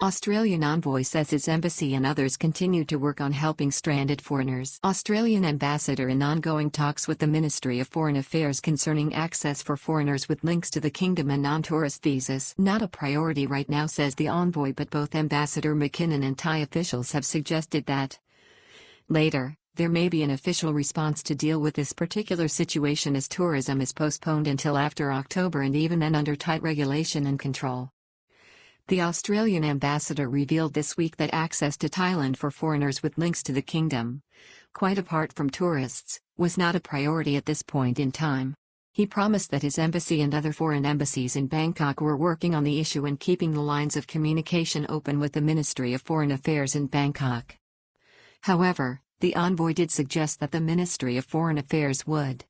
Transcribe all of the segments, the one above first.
Australian envoy says his embassy and others continue to work on helping stranded foreigners. Australian ambassador in ongoing talks with the Ministry of Foreign Affairs concerning access for foreigners with links to the kingdom and non-tourist visas. Not a priority right now, says the envoy, but both Ambassador McKinnon and Thai officials have suggested that later there may be an official response to deal with this particular situation, as tourism is postponed until after October and even then under tight regulation and control. The Australian ambassador revealed this week that access to Thailand for foreigners with links to the kingdom, quite apart from tourists, was not a priority at this point in time. He promised that his embassy and other foreign embassies in Bangkok were working on the issue and keeping the lines of communication open with the Ministry of Foreign Affairs in Bangkok. However, the envoy did suggest that the Ministry of Foreign Affairs would,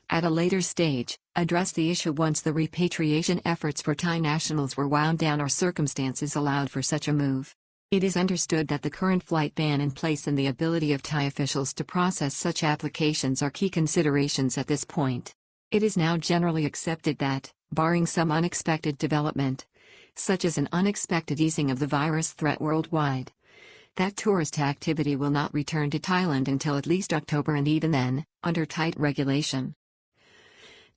at a later stage, address the issue once the repatriation efforts for Thai nationals were wound down or circumstances allowed for such a move. It is understood that the current flight ban in place and the ability of Thai officials to process such applications are key considerations at this point. It is now generally accepted that, barring some unexpected development, such as an unexpected easing of the virus threat worldwide, that tourist activity will not return to Thailand until at least October, and even then, under tight regulation.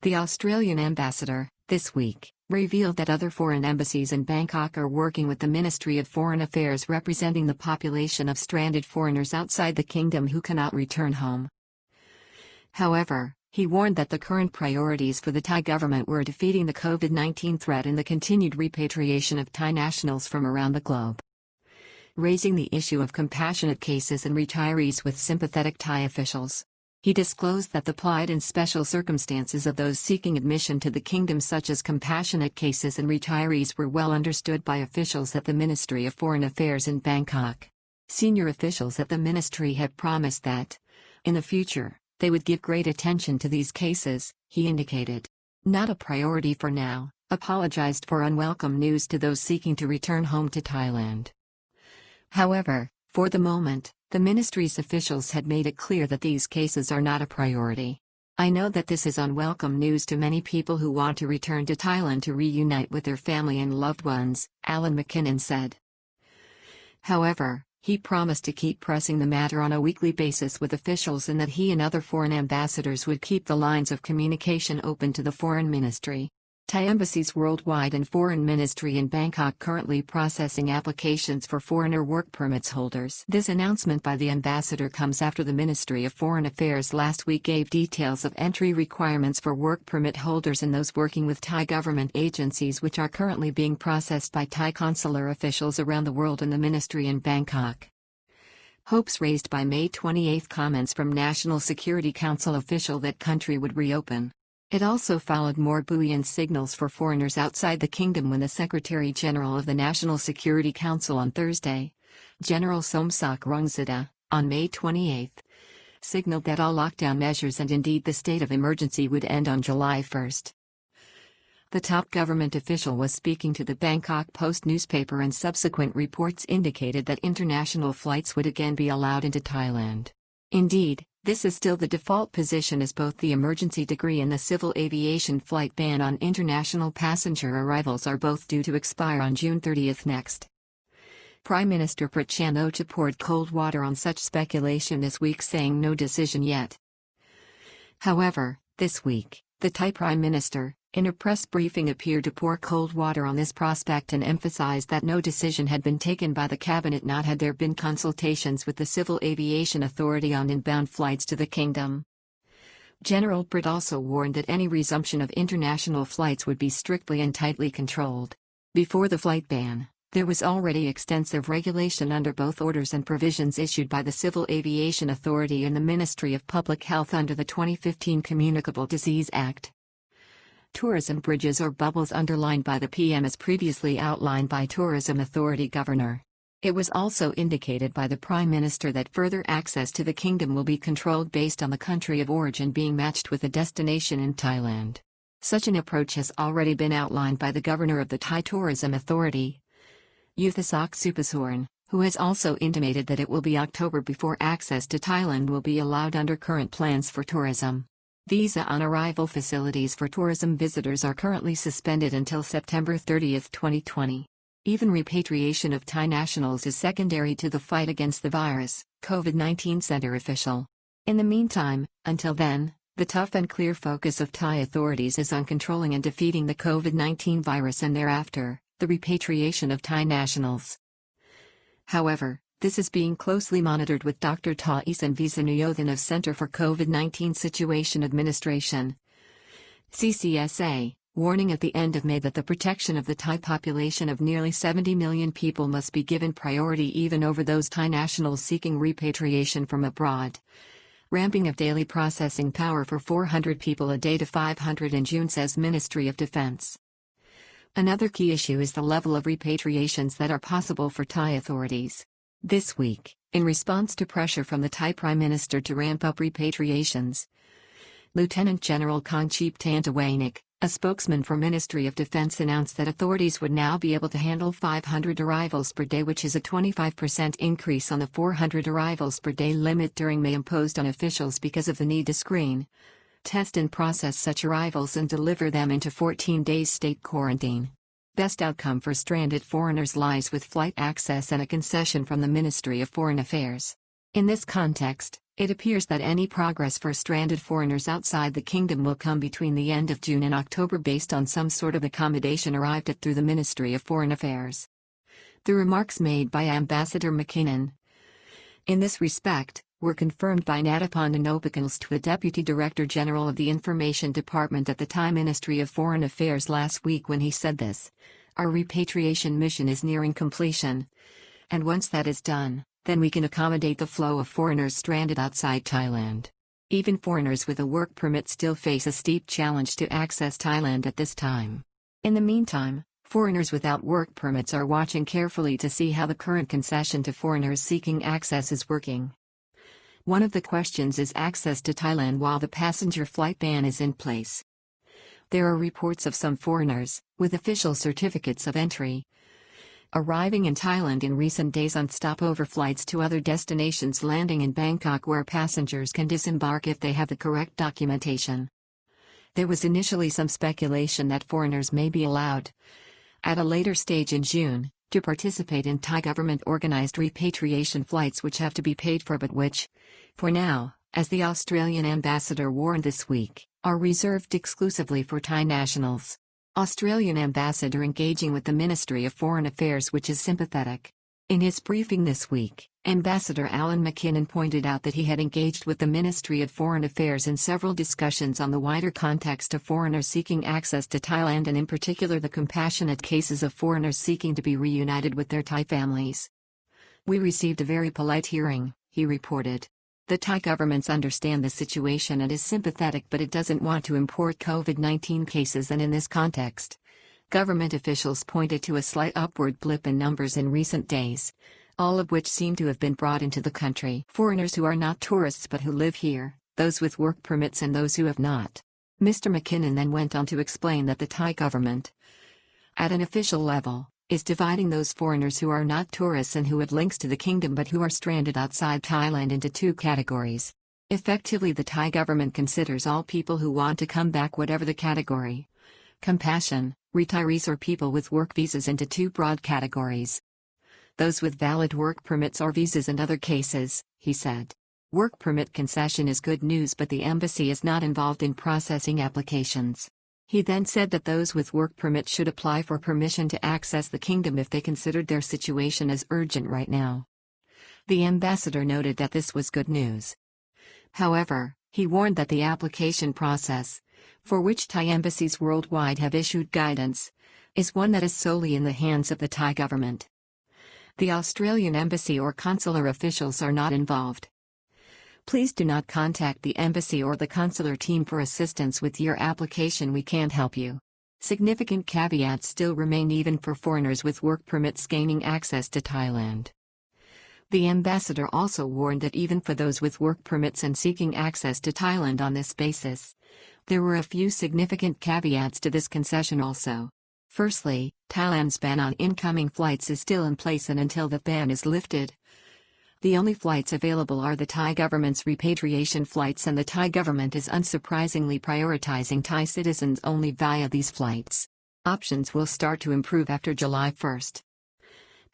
The Australian ambassador, this week, revealed that other foreign embassies in Bangkok are working with the Ministry of Foreign Affairs representing the population of stranded foreigners outside the kingdom who cannot return home. However, he warned that the current priorities for the Thai government were defeating the COVID-19 threat and the continued repatriation of Thai nationals from around the globe. Raising the issue of compassionate cases and retirees with sympathetic Thai officials, he disclosed that the plight and special circumstances of those seeking admission to the kingdom, such as compassionate cases and retirees, were well understood by officials at the Ministry of Foreign Affairs in Bangkok. Senior officials at the ministry had promised that, in the future, they would give great attention to these cases, he indicated. Not a priority for now, apologized for unwelcome news to those seeking to return home to Thailand. However, for the moment, the ministry's officials had made it clear that these cases are not a priority. I know that this is unwelcome news to many people who want to return to Thailand to reunite with their family and loved ones, Alan McKinnon said. However, he promised to keep pressing the matter on a weekly basis with officials and that he and other foreign ambassadors would keep the lines of communication open to the foreign ministry. Thai embassies worldwide and foreign ministry in Bangkok currently processing applications for foreigner work permits holders. This announcement by the ambassador comes after the Ministry of Foreign Affairs last week gave details of entry requirements for work permit holders and those working with Thai government agencies, which are currently being processed by Thai consular officials around the world and the ministry in Bangkok. Hopes raised by May 28 comments from National Security Council official that country would reopen. It also followed more buoyant signals for foreigners outside the kingdom when the Secretary-General of the National Security Council on Thursday, General Somsak Rungsuda, on May 28, signaled that all lockdown measures and indeed the state of emergency would end on July 1. The top government official was speaking to the Bangkok Post newspaper, and subsequent reports indicated that international flights would again be allowed into Thailand. Indeed, this is still the default position, as both the emergency decree and the civil aviation flight ban on international passenger arrivals are both due to expire on June 30 next. Prime Minister Prachand Ocha poured cold water on such speculation this week, saying no decision yet. However, this week, the Thai Prime Minister, in a press briefing, appeared to pour cold water on this prospect and emphasized that no decision had been taken by the cabinet, not had there been consultations with the Civil Aviation Authority on inbound flights to the kingdom. General Prat also warned that any resumption of international flights would be strictly and tightly controlled. Before the flight ban, there was already extensive regulation under both orders and provisions issued by the Civil Aviation Authority and the Ministry of Public Health under the 2015 Communicable Disease Act. Tourism bridges or bubbles underlined by the PM as previously outlined by Tourism Authority Governor. It was also indicated by the Prime Minister that further access to the kingdom will be controlled based on the country of origin being matched with a destination in Thailand. Such an approach has already been outlined by the Governor of the Thai Tourism Authority, Yuthasok Supasorn, who has also intimated that it will be October before access to Thailand will be allowed under current plans for tourism. Visa on arrival facilities for tourism visitors are currently suspended until September 30, 2020. Even repatriation of Thai nationals is secondary to the fight against the virus, COVID-19 center official. In the meantime, until then, the tough and clear focus of Thai authorities is on controlling and defeating the COVID-19 virus and thereafter, the repatriation of Thai nationals. However, this is being closely monitored with Dr. Thaisan Viswanuyothan of Center for COVID-19 Situation Administration, CCSA, warning at the end of May that the protection of the Thai population of nearly 70 million people must be given priority even over those Thai nationals seeking repatriation from abroad. Ramping of daily processing power for 400 people a day to 500 in June, says Ministry of Defense. Another key issue is the level of repatriations that are possible for Thai authorities. This week, in response to pressure from the Thai Prime Minister to ramp up repatriations, Lieutenant General Kongcheep Tantawanak, a spokesman for Ministry of Defense, announced that authorities would now be able to handle 500 arrivals per day, which is a 25% increase on the 400 arrivals per day limit during May imposed on officials because of the need to screen, test and process such arrivals and deliver them into 14 days state quarantine. Best outcome for stranded foreigners lies with flight access and a concession from the Ministry of Foreign Affairs. In this context, it appears that any progress for stranded foreigners outside the kingdom will come between the end of June and October based on some sort of accommodation arrived at through the Ministry of Foreign Affairs. The remarks made by Ambassador McKinnon in this respect were confirmed by Nataponda Nopakals, the Deputy Director General of the Information Department at the Thai Ministry of Foreign Affairs last week when he said this: "Our repatriation mission is nearing completion, and once that is done, then we can accommodate the flow of foreigners stranded outside Thailand." Even foreigners with a work permit still face a steep challenge to access Thailand at this time. In the meantime, foreigners without work permits are watching carefully to see how the current concession to foreigners seeking access is working. One of the questions is access to Thailand while the passenger flight ban is in place. There are reports of some foreigners, with official certificates of entry, arriving in Thailand in recent days on stopover flights to other destinations, landing in Bangkok where passengers can disembark if they have the correct documentation. There was initially some speculation that foreigners may be allowed, at a later stage in June, to participate in Thai government-organized repatriation flights which have to be paid for but which, for now, as the Australian ambassador warned this week, are reserved exclusively for Thai nationals. Australian ambassador engaging with the Ministry of Foreign Affairs, which is sympathetic. In his briefing this week, Ambassador Alan McKinnon pointed out that he had engaged with the Ministry of Foreign Affairs in several discussions on the wider context of foreigners seeking access to Thailand and in particular the compassionate cases of foreigners seeking to be reunited with their Thai families. "We received a very polite hearing," he reported. "The Thai governments understand the situation and is sympathetic, but it doesn't want to import COVID-19 cases, and in this context, government officials pointed to a slight upward blip in numbers in recent days, all of which seem to have been brought into the country. Foreigners who are not tourists but who live here, those with work permits and those who have not." Mr. McKinnon then went on to explain that the Thai government, at an official level, is dividing those foreigners who are not tourists and who have links to the kingdom but who are stranded outside Thailand into two categories. Effectively, the Thai government considers all people who want to come back, whatever the category, compassion, retirees or people with work visas, into two broad categories. Those with valid work permits or visas and other cases, he said. Work permit concession is good news, but the embassy is not involved in processing applications. He then said that those with work permits should apply for permission to access the kingdom if they considered their situation as urgent right now. The ambassador noted that this was good news. However, he warned that the application process, for which Thai embassies worldwide have issued guidance, is one that is solely in the hands of the Thai government. The Australian embassy or consular officials are not involved. Please do not contact the embassy or the consular team for assistance with your application. We can't help you. Significant caveats still remain even for foreigners with work permits gaining access to Thailand. The ambassador also warned that even for those with work permits and seeking access to Thailand on this basis, there were a few significant caveats to this concession also. Firstly, Thailand's ban on incoming flights is still in place, and until the ban is lifted, the only flights available are the Thai government's repatriation flights, and the Thai government is unsurprisingly prioritizing Thai citizens only via these flights. Options will start to improve after July 1.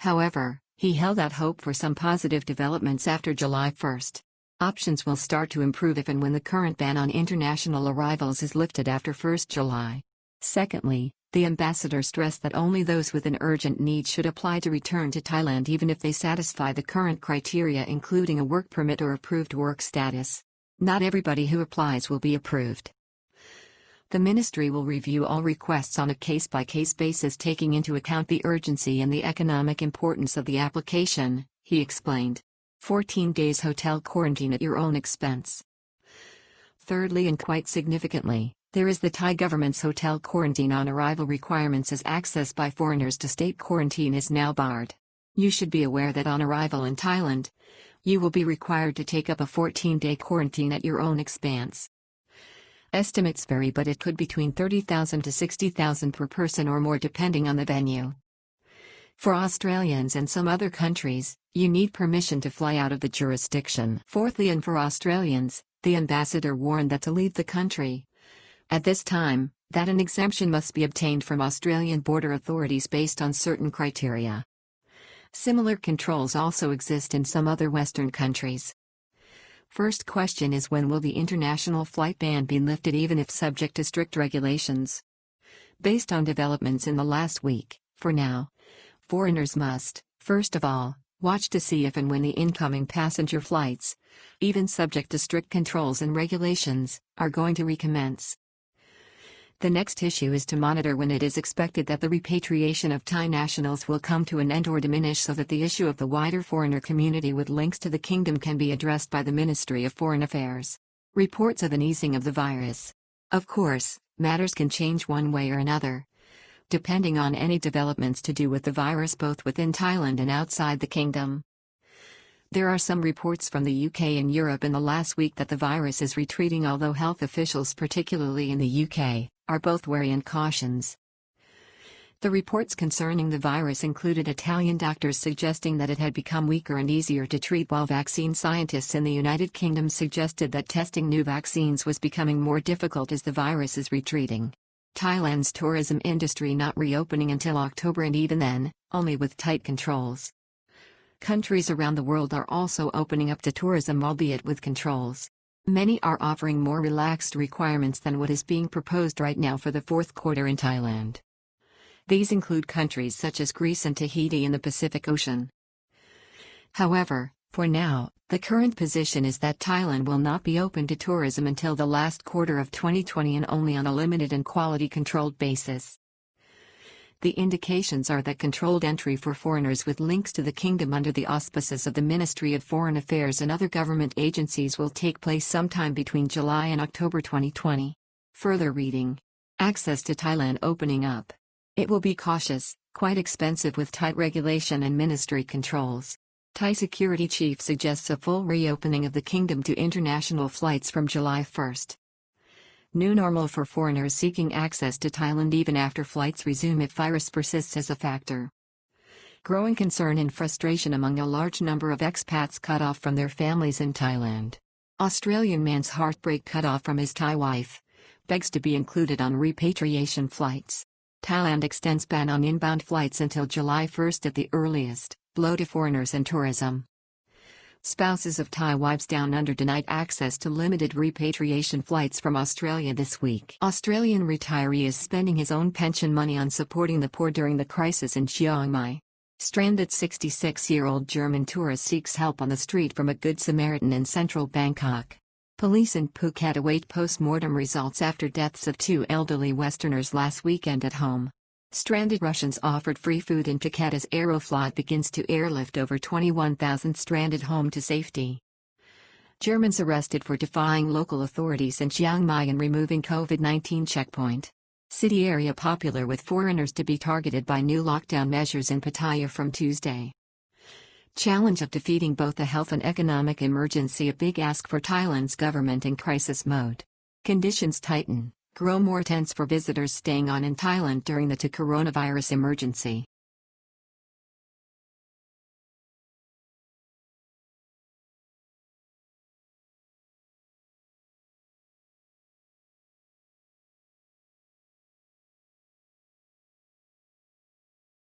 However, he held out hope for some positive developments after July 1st. Options will start to improve if and when the current ban on international arrivals is lifted after 1st July. Secondly, the ambassador stressed that only those with an urgent need should apply to return to Thailand even if they satisfy the current criteria, including a work permit or approved work status. Not everybody who applies will be approved. The ministry will review all requests on a case-by-case basis, taking into account the urgency and the economic importance of the application, he explained. 14 days hotel quarantine at your own expense. Thirdly, and quite significantly, there is the Thai government's hotel quarantine on arrival requirements, as access by foreigners to state quarantine is now barred. You should be aware that on arrival in Thailand, you will be required to take up a 14-day quarantine at your own expense. Estimates vary, but it could be between 30,000 to 60,000 per person or more depending on the venue. For Australians and some other countries, you need permission to fly out of the jurisdiction. Fourthly, and for Australians, the ambassador warned that to leave the country at this time, that an exemption must be obtained from Australian border authorities based on certain criteria. Similar controls also exist in some other Western countries. First question is, when will the international flight ban be lifted, even if subject to strict regulations? Based on developments in the last week, for now, foreigners must, first of all, watch to see if and when the incoming passenger flights, even subject to strict controls and regulations, are going to recommence. The next issue is to monitor when it is expected that the repatriation of Thai nationals will come to an end or diminish, so that the issue of the wider foreigner community with links to the kingdom can be addressed by the Ministry of Foreign Affairs. Reports of an easing of the virus. Of course, matters can change one way or another, depending on any developments to do with the virus both within Thailand and outside the kingdom. There are some reports from the UK and Europe in the last week that the virus is retreating, although health officials, particularly in the UK, are both wary and cautious. The reports concerning the virus included Italian doctors suggesting that it had become weaker and easier to treat, while vaccine scientists in the United Kingdom suggested that testing new vaccines was becoming more difficult as the virus is retreating. Thailand's tourism industry not reopening until October, and even then, only with tight controls. Countries around the world are also opening up to tourism, albeit with controls. Many are offering more relaxed requirements than what is being proposed right now for the fourth quarter in Thailand. These include countries such as Greece and Tahiti in the Pacific Ocean. However, for now, the current position is that Thailand will not be open to tourism until the last quarter of 2020, and only on a limited and quality-controlled basis. The indications are that controlled entry for foreigners with links to the kingdom under the auspices of the Ministry of Foreign Affairs and other government agencies will take place sometime between July and October 2020. Further reading. Access to Thailand opening up. It will be cautious, quite expensive with tight regulation and ministry controls. Thai security chief suggests a full reopening of the kingdom to international flights from July 1st. New normal for foreigners seeking access to Thailand even after flights resume if virus persists as a factor. Growing concern and frustration among a large number of expats cut off from their families in Thailand. Australian man's heartbreak cut off from his Thai wife. Begs to be included on repatriation flights. Thailand extends ban on inbound flights until July 1st at the earliest, blow to foreigners and tourism. Spouses of Thai wives down under denied access to limited repatriation flights from Australia this week. Australian retiree is spending his own pension money on supporting the poor during the crisis in Chiang Mai. Stranded 66-year-old German tourist seeks help on the street from a Good Samaritan in central Bangkok. Police in Phuket await post-mortem results after deaths of two elderly Westerners last weekend at home. Stranded Russians offered free food in Phuket as Aeroflot begins to airlift over 21,000 stranded home to safety. Germans arrested for defying local authorities in Chiang Mai and removing COVID-19 checkpoint. City area popular with foreigners to be targeted by new lockdown measures in Pattaya from Tuesday. Challenge of defeating both the health and economic emergency, a big ask for Thailand's government in crisis mode. Conditions tighten. Grow more tense for visitors staying on in Thailand during the coronavirus emergency.